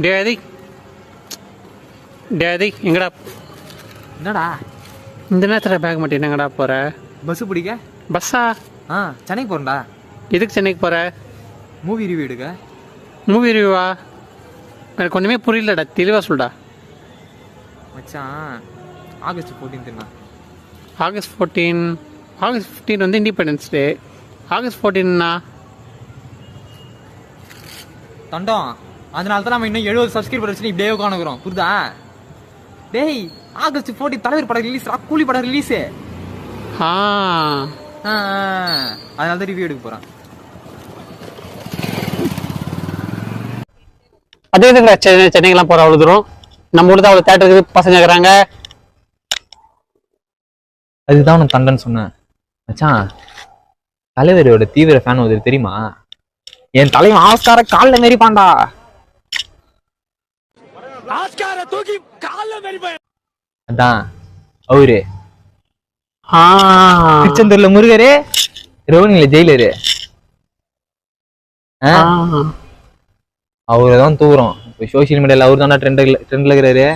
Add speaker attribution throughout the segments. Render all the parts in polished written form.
Speaker 1: டேதி டேதி எங்கடா?
Speaker 2: என்னடா
Speaker 1: இந்த நேரத்தில் பேக் மாட்டேன் எங்கடா போகிற?
Speaker 2: பஸ்ஸு பிடிக்க.
Speaker 1: பஸ்ஸா?
Speaker 2: சென்னைக்கு போகிறேன்டா.
Speaker 1: எதுக்கு சென்னைக்கு போகிற?
Speaker 2: மூவி ரிவ்யூ எடுக்க.
Speaker 1: மூவி ரிவ்யூவா? எனக்கு ஒன்றுமே புரியலடா, தெளிவாக சொல்டா.
Speaker 2: மச்சான் ஆகஸ்ட் 14
Speaker 1: ஆகஸ்ட் 15 வந்து இண்டிபெண்டன்ஸ் டே. ஆகஸ்ட் 14னா
Speaker 2: தண்டம். அதனால தான் நம்ம இன்னும் 70 சப்ஸ்கிரைபர் வச்சு இப்படியே உட்காந்துக்கிறோம். புரியுதா? டேய் ஆகஸ்ட் 14 தலைவர் படம் ரிலீஸ், கூலி படம் ரிலீஸு. அதனால தான் ரிவ்யூ எடுக்க போகிறேன்.
Speaker 1: அதே இதுங்க சென்னைக்கெல்லாம் போகிற அவ்வளோ தூரம்? நம்ம ஊர் தான் அவ்வளோ தேட்டருக்கு பசங்க இருக்கிறாங்க.
Speaker 2: அதுதான் உனக்கு தண்டன்னு சொன்னேன். மச்சான் தலைவரோட தீவிர ஃபேன் ஒரு தெரியுமா? என் தலைவன் ஆஸ்கார கால்ல மெரிப்பான்டா. அதான் அவரு திருச்செந்தூர்ல முருகரு, ரோனில ஜெயிலரு. அவருதான் தூரம். இப்போ சோசியல் மீடியால அவரு தானே ட்ரெண்ட்ல இருக்கிறாரு.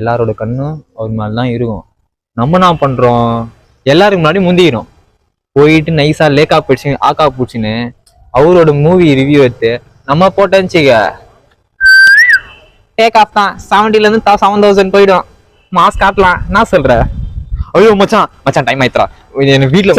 Speaker 2: எல்லாரோட கண்ணும் அவர் மேலதான் இருக்கும். நம்ம என்ன பண்றோம், எல்லாருக்கு முன்னாடி முந்திக்கிறோம். போயிட்டு நைஸா லேக்கா போயிடுச்சு ஆக்கா போச்சுன்னு அவரோட மூவி ரிவ்யூ எடுத்து நம்ம போட்டோச்சுக்க டேக் ஆஃப் தான். 70ல இருந்து 7000 போயிடும். மாஸ் காட்டலாம். என்ன சொல்ற? ஐயோ மச்சான் டைம் ஆயிடுறா. வீட்டுல